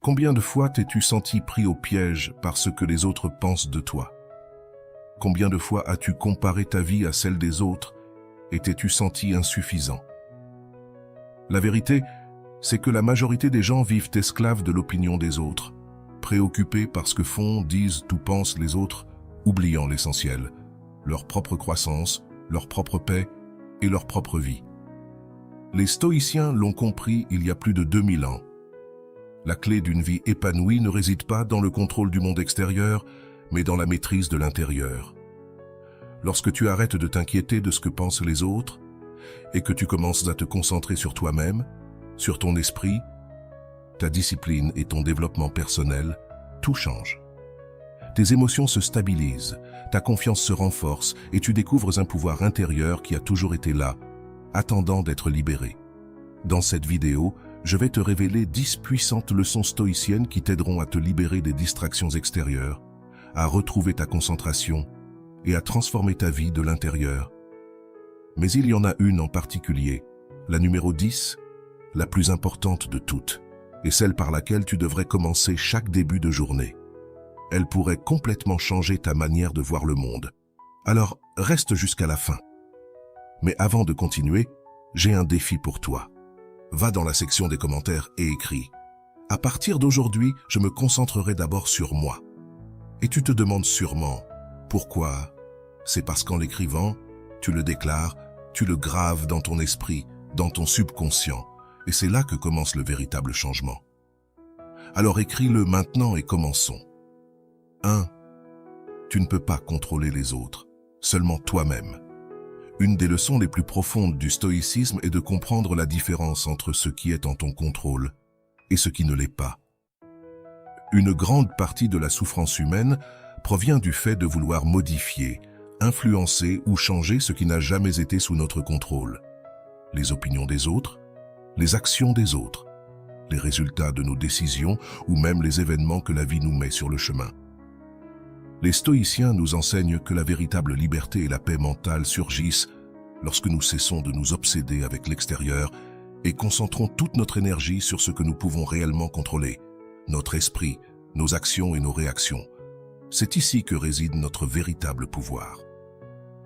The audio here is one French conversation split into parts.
Combien de fois t'es-tu senti pris au piège par ce que les autres pensent de toi? Combien de fois as-tu comparé ta vie à celle des autres et t'es-tu senti insuffisant? La vérité, c'est que la majorité des gens vivent esclaves de l'opinion des autres, préoccupés par ce que font, disent ou pensent les autres, oubliant l'essentiel, leur propre croissance, leur propre paix et leur propre vie. Les stoïciens l'ont compris il y a plus de 2000 ans. La clé d'une vie épanouie ne réside pas dans le contrôle du monde extérieur, mais dans la maîtrise de l'intérieur. Lorsque tu arrêtes de t'inquiéter de ce que pensent les autres et que tu commences à te concentrer sur toi-même, sur ton esprit, ta discipline et ton développement personnel, tout change. Tes émotions se stabilisent, ta confiance se renforce et tu découvres un pouvoir intérieur qui a toujours été là, attendant d'être libéré. Dans cette vidéo, je vais te révéler 10 puissantes leçons stoïciennes qui t'aideront à te libérer des distractions extérieures, à retrouver ta concentration et à transformer ta vie de l'intérieur. Mais il y en a une en particulier, la numéro 10, la plus importante de toutes, et celle par laquelle tu devrais commencer chaque début de journée. Elle pourrait complètement changer ta manière de voir le monde. Alors, reste jusqu'à la fin. Mais avant de continuer, j'ai un défi pour toi. Va dans la section des commentaires et écris « À partir d'aujourd'hui, je me concentrerai d'abord sur moi ». Et tu te demandes sûrement « Pourquoi ?» C'est parce qu'en l'écrivant, tu le déclares, tu le graves dans ton esprit, dans ton subconscient. Et c'est là que commence le véritable changement. Alors écris-le maintenant et commençons. 1. Tu ne peux pas contrôler les autres, seulement toi-même. Une des leçons les plus profondes du stoïcisme est de comprendre la différence entre ce qui est en ton contrôle et ce qui ne l'est pas. Une grande partie de la souffrance humaine provient du fait de vouloir modifier, influencer ou changer ce qui n'a jamais été sous notre contrôle. Les opinions des autres, les actions des autres, les résultats de nos décisions ou même les événements que la vie nous met sur le chemin. Les stoïciens nous enseignent que la véritable liberté et la paix mentale surgissent lorsque nous cessons de nous obséder avec l'extérieur et concentrons toute notre énergie sur ce que nous pouvons réellement contrôler, notre esprit, nos actions et nos réactions. C'est ici que réside notre véritable pouvoir.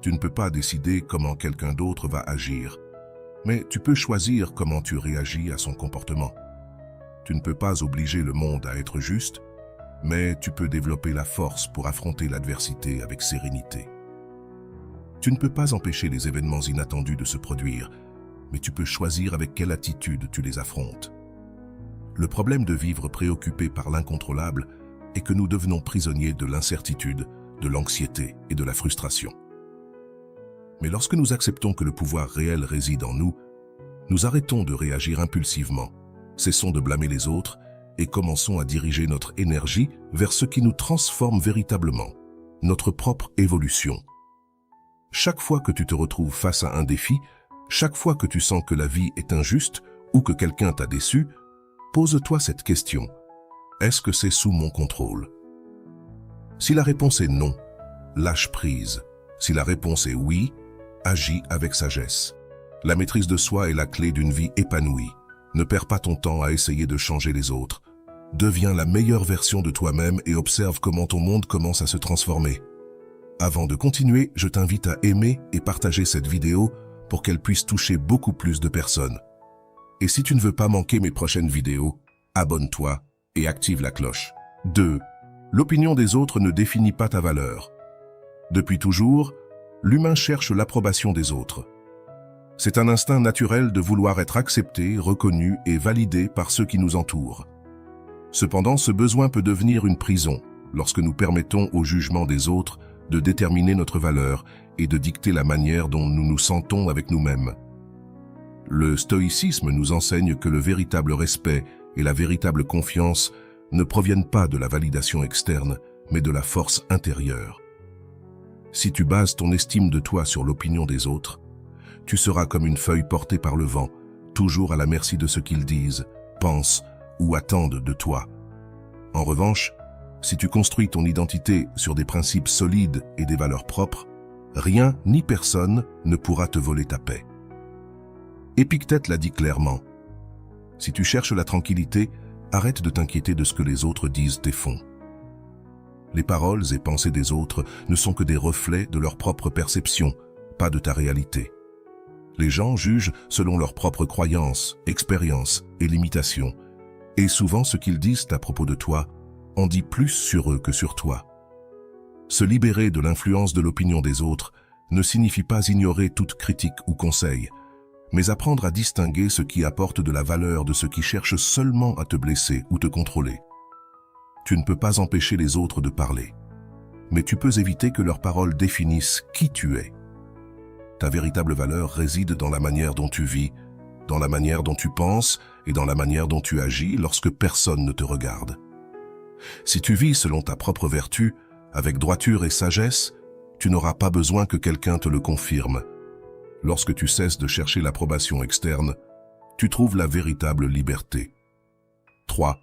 Tu ne peux pas décider comment quelqu'un d'autre va agir, mais tu peux choisir comment tu réagis à son comportement. Tu ne peux pas obliger le monde à être juste, mais tu peux développer la force pour affronter l'adversité avec sérénité. Tu ne peux pas empêcher les événements inattendus de se produire, mais tu peux choisir avec quelle attitude tu les affrontes. Le problème de vivre préoccupé par l'incontrôlable est que nous devenons prisonniers de l'incertitude, de l'anxiété et de la frustration. Mais lorsque nous acceptons que le pouvoir réel réside en nous, nous arrêtons de réagir impulsivement, cessons de blâmer les autres et commençons à diriger notre énergie vers ce qui nous transforme véritablement, notre propre évolution. Chaque fois que tu te retrouves face à un défi, chaque fois que tu sens que la vie est injuste ou que quelqu'un t'a déçu, pose-toi cette question. Est-ce que c'est sous mon contrôle? Si la réponse est non, lâche prise. Si la réponse est oui, agis avec sagesse. La maîtrise de soi est la clé d'une vie épanouie. Ne perds pas ton temps à essayer de changer les autres. Deviens la meilleure version de toi-même et observe comment ton monde commence à se transformer. Avant de continuer, je t'invite à aimer et partager cette vidéo pour qu'elle puisse toucher beaucoup plus de personnes. Et si tu ne veux pas manquer mes prochaines vidéos, abonne-toi et active la cloche. 2. L'opinion des autres ne définit pas ta valeur. Depuis toujours, l'humain cherche l'approbation des autres. C'est un instinct naturel de vouloir être accepté, reconnu et validé par ceux qui nous entourent. Cependant, ce besoin peut devenir une prison lorsque nous permettons au jugement des autres de déterminer notre valeur et de dicter la manière dont nous nous sentons avec nous-mêmes. Le stoïcisme nous enseigne que le véritable respect et la véritable confiance ne proviennent pas de la validation externe, mais de la force intérieure. Si tu bases ton estime de toi sur l'opinion des autres, tu seras comme une feuille portée par le vent, toujours à la merci de ce qu'ils disent, pensent ou attendent de toi. En revanche, si tu construis ton identité sur des principes solides et des valeurs propres, rien ni personne ne pourra te voler ta paix. Épictète l'a dit clairement. Si tu cherches la tranquillité, arrête de t'inquiéter de ce que les autres disent et font. Les paroles et pensées des autres ne sont que des reflets de leur propre perception, pas de ta réalité. Les gens jugent selon leurs propres croyances, expériences et limitations, et souvent ce qu'ils disent à propos de toi en dit plus sur eux que sur toi. Se libérer de l'influence de l'opinion des autres ne signifie pas ignorer toute critique ou conseil, mais apprendre à distinguer ce qui apporte de la valeur de ce qui cherche seulement à te blesser ou te contrôler. Tu ne peux pas empêcher les autres de parler, mais tu peux éviter que leurs paroles définissent qui tu es. Ta véritable valeur réside dans la manière dont tu vis, dans la manière dont tu penses et dans la manière dont tu agis lorsque personne ne te regarde. Si tu vis selon ta propre vertu, avec droiture et sagesse, tu n'auras pas besoin que quelqu'un te le confirme. Lorsque tu cesses de chercher l'approbation externe, tu trouves la véritable liberté. 3.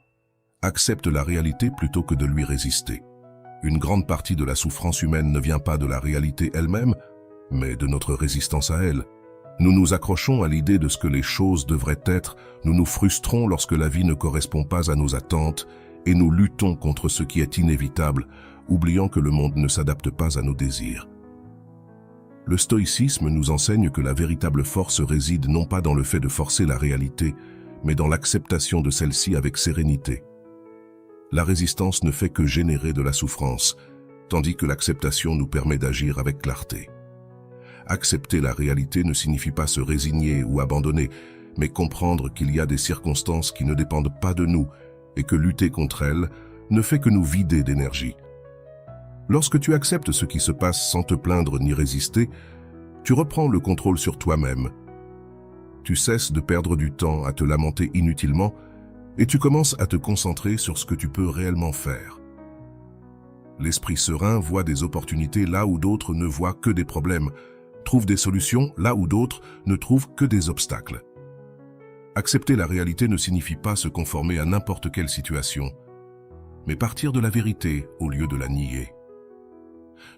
Accepte la réalité plutôt que de lui résister. Une grande partie de la souffrance humaine ne vient pas de la réalité elle-même, mais de notre résistance à elle. Nous nous accrochons à l'idée de ce que les choses devraient être, nous nous frustrons lorsque la vie ne correspond pas à nos attentes, et nous luttons contre ce qui est inévitable, oubliant que le monde ne s'adapte pas à nos désirs. Le stoïcisme nous enseigne que la véritable force réside non pas dans le fait de forcer la réalité, mais dans l'acceptation de celle-ci avec sérénité. La résistance ne fait que générer de la souffrance, tandis que l'acceptation nous permet d'agir avec clarté. Accepter la réalité ne signifie pas se résigner ou abandonner, mais comprendre qu'il y a des circonstances qui ne dépendent pas de nous et que lutter contre elles ne fait que nous vider d'énergie. Lorsque tu acceptes ce qui se passe sans te plaindre ni résister, tu reprends le contrôle sur toi-même. Tu cesses de perdre du temps à te lamenter inutilement et tu commences à te concentrer sur ce que tu peux réellement faire. L'esprit serein voit des opportunités là où d'autres ne voient que des problèmes, trouve des solutions là où d'autres ne trouvent que des obstacles. Accepter la réalité ne signifie pas se conformer à n'importe quelle situation, mais partir de la vérité au lieu de la nier.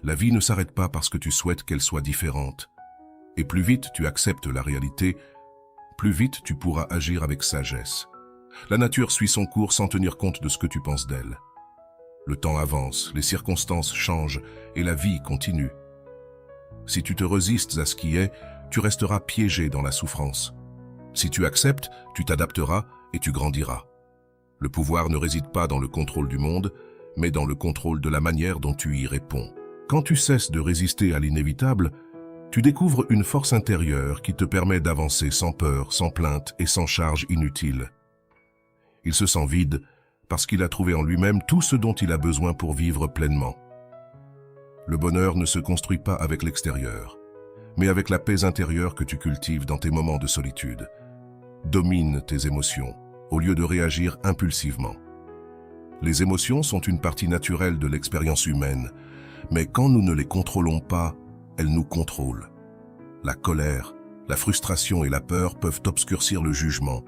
La vie ne s'arrête pas parce que tu souhaites qu'elle soit différente. Et plus vite tu acceptes la réalité, plus vite tu pourras agir avec sagesse. La nature suit son cours sans tenir compte de ce que tu penses d'elle. Le temps avance, les circonstances changent et la vie continue. Si tu te résistes à ce qui est, tu resteras piégé dans la souffrance. Si tu acceptes, tu t'adapteras et tu grandiras. Le pouvoir ne réside pas dans le contrôle du monde, mais dans le contrôle de la manière dont tu y réponds. Quand tu cesses de résister à l'inévitable, tu découvres une force intérieure qui te permet d'avancer sans peur, sans plainte et sans charge inutile. Il se sent vide parce qu'il a trouvé en lui-même tout ce dont il a besoin pour vivre pleinement. Le bonheur ne se construit pas avec l'extérieur, mais avec la paix intérieure que tu cultives dans tes moments de solitude. Domine tes émotions, au lieu de réagir impulsivement. Les émotions sont une partie naturelle de l'expérience humaine, mais quand nous ne les contrôlons pas, elles nous contrôlent. La colère, la frustration et la peur peuvent obscurcir le jugement,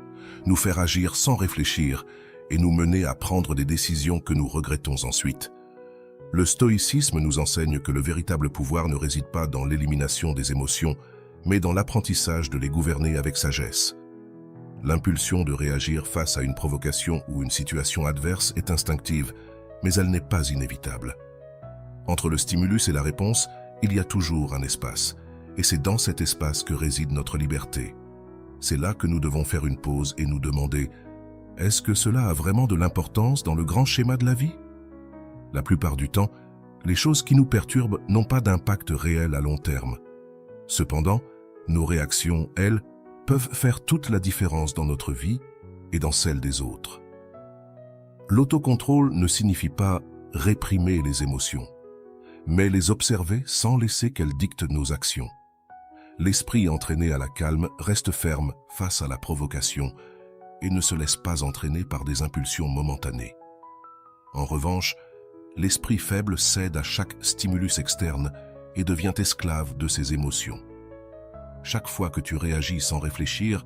nous faire agir sans réfléchir et nous mener à prendre des décisions que nous regrettons ensuite. Le stoïcisme nous enseigne que le véritable pouvoir ne réside pas dans l'élimination des émotions, mais dans l'apprentissage de les gouverner avec sagesse. L'impulsion de réagir face à une provocation ou une situation adverse est instinctive, mais elle n'est pas inévitable. Entre le stimulus et la réponse, il y a toujours un espace, et c'est dans cet espace que réside notre liberté. C'est là que nous devons faire une pause et nous demander « Est-ce que cela a vraiment de l'importance dans le grand schéma de la vie ?» La plupart du temps, les choses qui nous perturbent n'ont pas d'impact réel à long terme. Cependant, nos réactions, elles, peuvent faire toute la différence dans notre vie et dans celle des autres. L'autocontrôle ne signifie pas réprimer les émotions, mais les observer sans laisser qu'elles dictent nos actions. L'esprit entraîné à la calme reste ferme face à la provocation et ne se laisse pas entraîner par des impulsions momentanées. En revanche, l'esprit faible cède à chaque stimulus externe et devient esclave de ses émotions. Chaque fois que tu réagis sans réfléchir,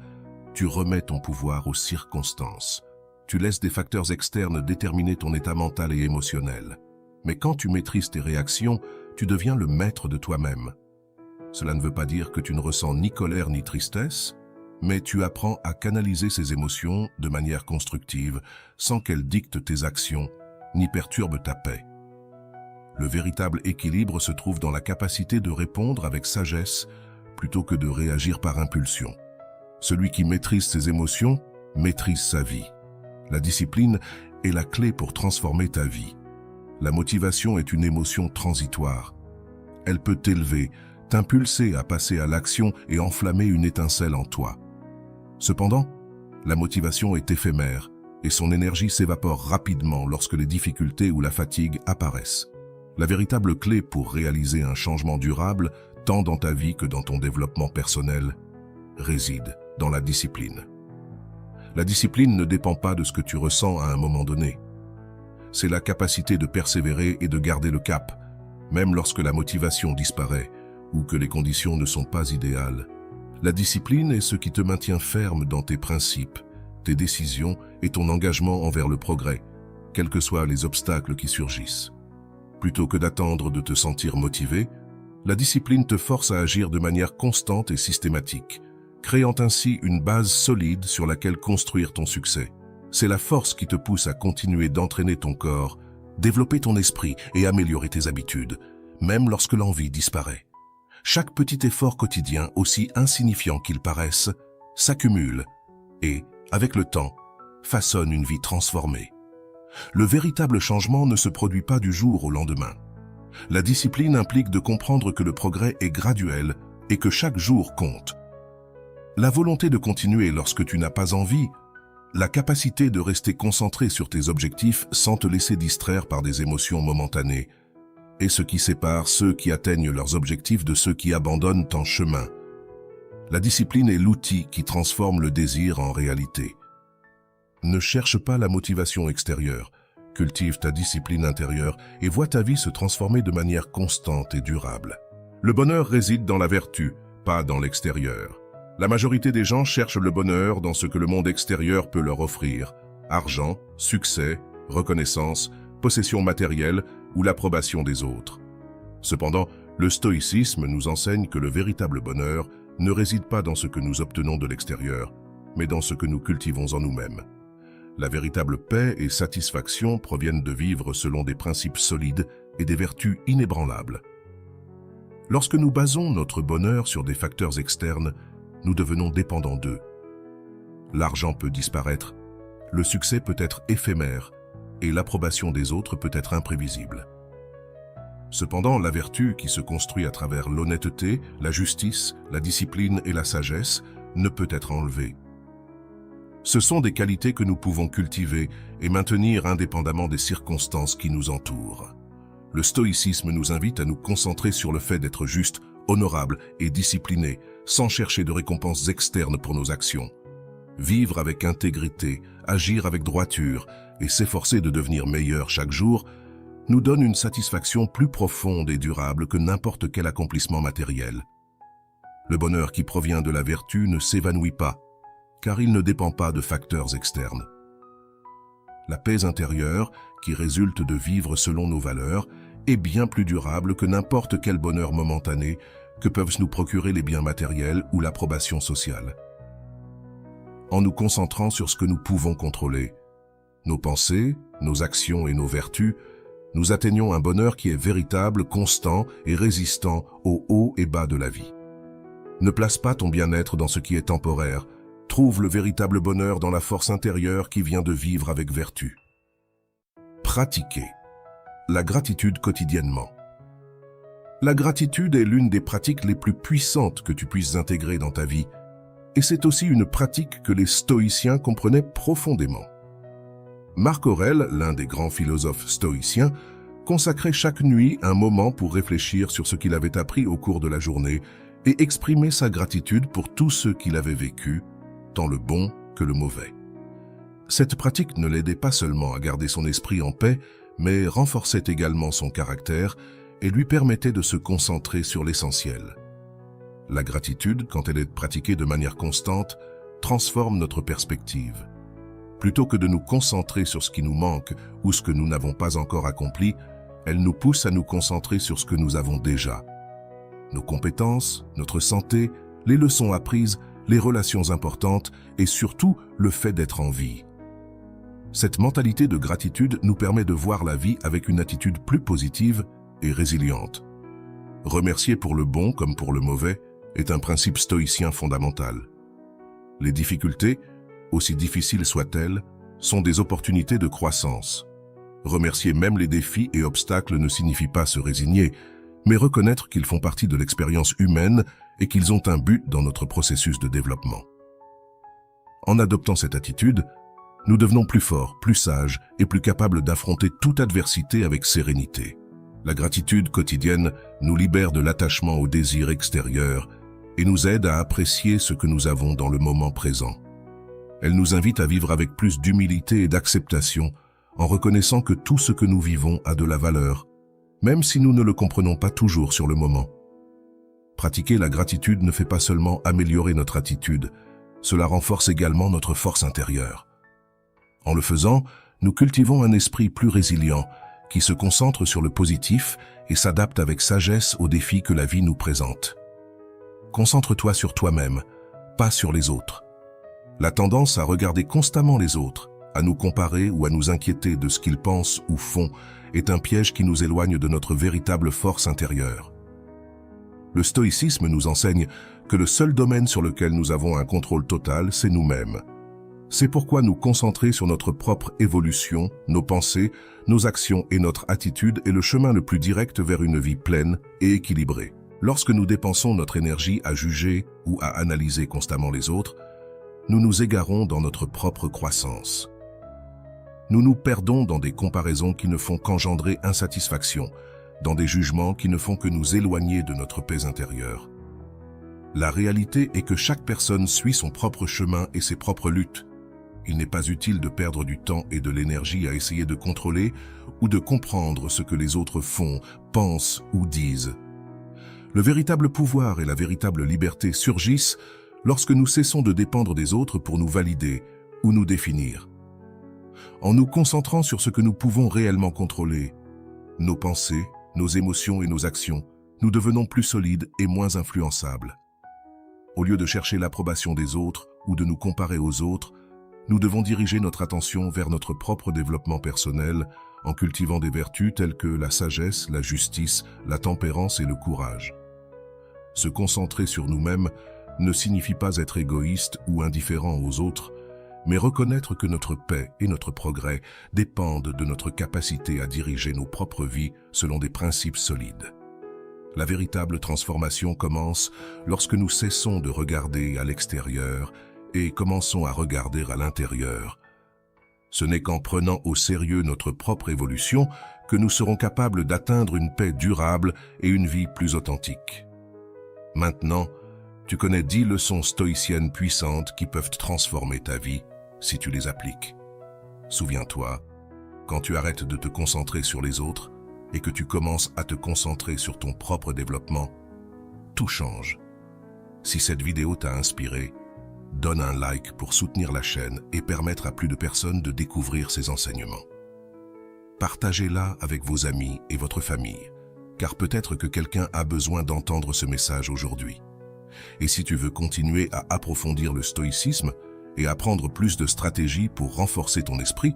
tu remets ton pouvoir aux circonstances. Tu laisses des facteurs externes déterminer ton état mental et émotionnel. Mais quand tu maîtrises tes réactions, tu deviens le maître de toi-même. Cela ne veut pas dire que tu ne ressens ni colère ni tristesse, mais tu apprends à canaliser ces émotions de manière constructive sans qu'elles dictent tes actions ni perturbent ta paix. Le véritable équilibre se trouve dans la capacité de répondre avec sagesse plutôt que de réagir par impulsion. Celui qui maîtrise ses émotions maîtrise sa vie. La discipline est la clé pour transformer ta vie. La motivation est une émotion transitoire. Elle peut t'élever, t'impulser à passer à l'action et enflammer une étincelle en toi. Cependant, la motivation est éphémère et son énergie s'évapore rapidement lorsque les difficultés ou la fatigue apparaissent. La véritable clé pour réaliser un changement durable, tant dans ta vie que dans ton développement personnel, réside dans la discipline. La discipline ne dépend pas de ce que tu ressens à un moment donné. C'est la capacité de persévérer et de garder le cap, même lorsque la motivation disparaît ou que les conditions ne sont pas idéales. La discipline est ce qui te maintient ferme dans tes principes, tes décisions et ton engagement envers le progrès, quels que soient les obstacles qui surgissent. Plutôt que d'attendre de te sentir motivé, la discipline te force à agir de manière constante et systématique, créant ainsi une base solide sur laquelle construire ton succès. C'est la force qui te pousse à continuer d'entraîner ton corps, développer ton esprit et améliorer tes habitudes, même lorsque l'envie disparaît. Chaque petit effort quotidien, aussi insignifiant qu'il paraisse, s'accumule et, avec le temps, façonne une vie transformée. Le véritable changement ne se produit pas du jour au lendemain. La discipline implique de comprendre que le progrès est graduel et que chaque jour compte. La volonté de continuer lorsque tu n'as pas envie, la capacité de rester concentré sur tes objectifs sans te laisser distraire par des émotions momentanées, et ce qui sépare ceux qui atteignent leurs objectifs de ceux qui abandonnent en chemin. La discipline est l'outil qui transforme le désir en réalité. Ne cherche pas la motivation extérieure, cultive ta discipline intérieure et vois ta vie se transformer de manière constante et durable. Le bonheur réside dans la vertu, pas dans l'extérieur. La majorité des gens cherchent le bonheur dans ce que le monde extérieur peut leur offrir: argent, succès, reconnaissance, possession matérielle ou l'approbation des autres. Cependant, le stoïcisme nous enseigne que le véritable bonheur ne réside pas dans ce que nous obtenons de l'extérieur, mais dans ce que nous cultivons en nous-mêmes. La véritable paix et satisfaction proviennent de vivre selon des principes solides et des vertus inébranlables. Lorsque nous basons notre bonheur sur des facteurs externes, nous devenons dépendants d'eux. L'argent peut disparaître, le succès peut être éphémère et l'approbation des autres peut être imprévisible. Cependant, la vertu qui se construit à travers l'honnêteté, la justice, la discipline et la sagesse ne peut être enlevée. Ce sont des qualités que nous pouvons cultiver et maintenir indépendamment des circonstances qui nous entourent. Le stoïcisme nous invite à nous concentrer sur le fait d'être juste, honorable et discipliné, sans chercher de récompenses externes pour nos actions. Vivre avec intégrité, agir avec droiture et s'efforcer de devenir meilleur chaque jour nous donne une satisfaction plus profonde et durable que n'importe quel accomplissement matériel. Le bonheur qui provient de la vertu ne s'évanouit pas, car il ne dépend pas de facteurs externes. La paix intérieure, qui résulte de vivre selon nos valeurs, est bien plus durable que n'importe quel bonheur momentané que peuvent nous procurer les biens matériels ou l'approbation sociale. En nous concentrant sur ce que nous pouvons contrôler, nos pensées, nos actions et nos vertus, nous atteignons un bonheur qui est véritable, constant et résistant aux hauts et bas de la vie. Ne place pas ton bien-être dans ce qui est temporaire. Trouve le véritable bonheur dans la force intérieure qui vient de vivre avec vertu. Pratiquer la gratitude quotidiennement. La gratitude est l'une des pratiques les plus puissantes que tu puisses intégrer dans ta vie, et c'est aussi une pratique que les stoïciens comprenaient profondément. Marc Aurèle, l'un des grands philosophes stoïciens, consacrait chaque nuit un moment pour réfléchir sur ce qu'il avait appris au cours de la journée et exprimer sa gratitude pour tout ce qu'il avait vécu, tant le bon que le mauvais. Cette pratique ne l'aidait pas seulement à garder son esprit en paix, mais renforçait également son caractère et lui permettait de se concentrer sur l'essentiel. La gratitude, quand elle est pratiquée de manière constante, transforme notre perspective. Plutôt que de nous concentrer sur ce qui nous manque ou ce que nous n'avons pas encore accompli, elle nous pousse à nous concentrer sur ce que nous avons déjà. Nos compétences, notre santé, les leçons apprises les relations importantes et surtout le fait d'être en vie. Cette mentalité de gratitude nous permet de voir la vie avec une attitude plus positive et résiliente. Remercier pour le bon comme pour le mauvais est un principe stoïcien fondamental. Les difficultés, aussi difficiles soient-elles, sont des opportunités de croissance. Remercier même les défis et obstacles ne signifie pas se résigner, mais reconnaître qu'ils font partie de l'expérience humaine et qu'ils ont un but dans notre processus de développement. En adoptant cette attitude, nous devenons plus forts, plus sages et plus capables d'affronter toute adversité avec sérénité. La gratitude quotidienne nous libère de l'attachement aux désirs extérieurs et nous aide à apprécier ce que nous avons dans le moment présent. Elle nous invite à vivre avec plus d'humilité et d'acceptation en reconnaissant que tout ce que nous vivons a de la valeur, même si nous ne le comprenons pas toujours sur le moment. Pratiquer la gratitude ne fait pas seulement améliorer notre attitude, cela renforce également notre force intérieure. En le faisant, nous cultivons un esprit plus résilient, qui se concentre sur le positif et s'adapte avec sagesse aux défis que la vie nous présente. Concentre-toi sur toi-même, pas sur les autres. La tendance à regarder constamment les autres, à nous comparer ou à nous inquiéter de ce qu'ils pensent ou font, est un piège qui nous éloigne de notre véritable force intérieure. Le stoïcisme nous enseigne que le seul domaine sur lequel nous avons un contrôle total, c'est nous-mêmes. C'est pourquoi nous concentrer sur notre propre évolution, nos pensées, nos actions et notre attitude est le chemin le plus direct vers une vie pleine et équilibrée. Lorsque nous dépensons notre énergie à juger ou à analyser constamment les autres, nous nous égarons dans notre propre croissance. Nous nous perdons dans des comparaisons qui ne font qu'engendrer insatisfaction, dans des jugements qui ne font que nous éloigner de notre paix intérieure. La réalité est que chaque personne suit son propre chemin et ses propres luttes. Il n'est pas utile de perdre du temps et de l'énergie à essayer de contrôler ou de comprendre ce que les autres font, pensent ou disent. Le véritable pouvoir et la véritable liberté surgissent lorsque nous cessons de dépendre des autres pour nous valider ou nous définir. En nous concentrant sur ce que nous pouvons réellement contrôler, nos pensées, nos émotions et nos actions, nous devenons plus solides et moins influençables. Au lieu de chercher l'approbation des autres ou de nous comparer aux autres, nous devons diriger notre attention vers notre propre développement personnel en cultivant des vertus telles que la sagesse, la justice, la tempérance et le courage. Se concentrer sur nous-mêmes ne signifie pas être égoïste ou indifférent aux autres, mais reconnaître que notre paix et notre progrès dépendent de notre capacité à diriger nos propres vies selon des principes solides. La véritable transformation commence lorsque nous cessons de regarder à l'extérieur et commençons à regarder à l'intérieur. Ce n'est qu'en prenant au sérieux notre propre évolution que nous serons capables d'atteindre une paix durable et une vie plus authentique. Maintenant, tu connais 10 leçons stoïciennes puissantes qui peuvent transformer ta vie si tu les appliques. Souviens-toi, quand tu arrêtes de te concentrer sur les autres et que tu commences à te concentrer sur ton propre développement, tout change. Si cette vidéo t'a inspiré, donne un like pour soutenir la chaîne et permettre à plus de personnes de découvrir ces enseignements. Partagez-la avec vos amis et votre famille, car peut-être que quelqu'un a besoin d'entendre ce message aujourd'hui. Et si tu veux continuer à approfondir le stoïcisme et apprendre plus de stratégies pour renforcer ton esprit,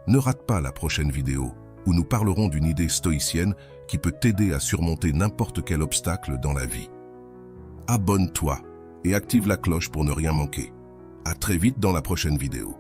ne rate pas la prochaine vidéo où nous parlerons d'une idée stoïcienne qui peut t'aider à surmonter n'importe quel obstacle dans la vie. Abonne-toi et active la cloche pour ne rien manquer. À très vite dans la prochaine vidéo.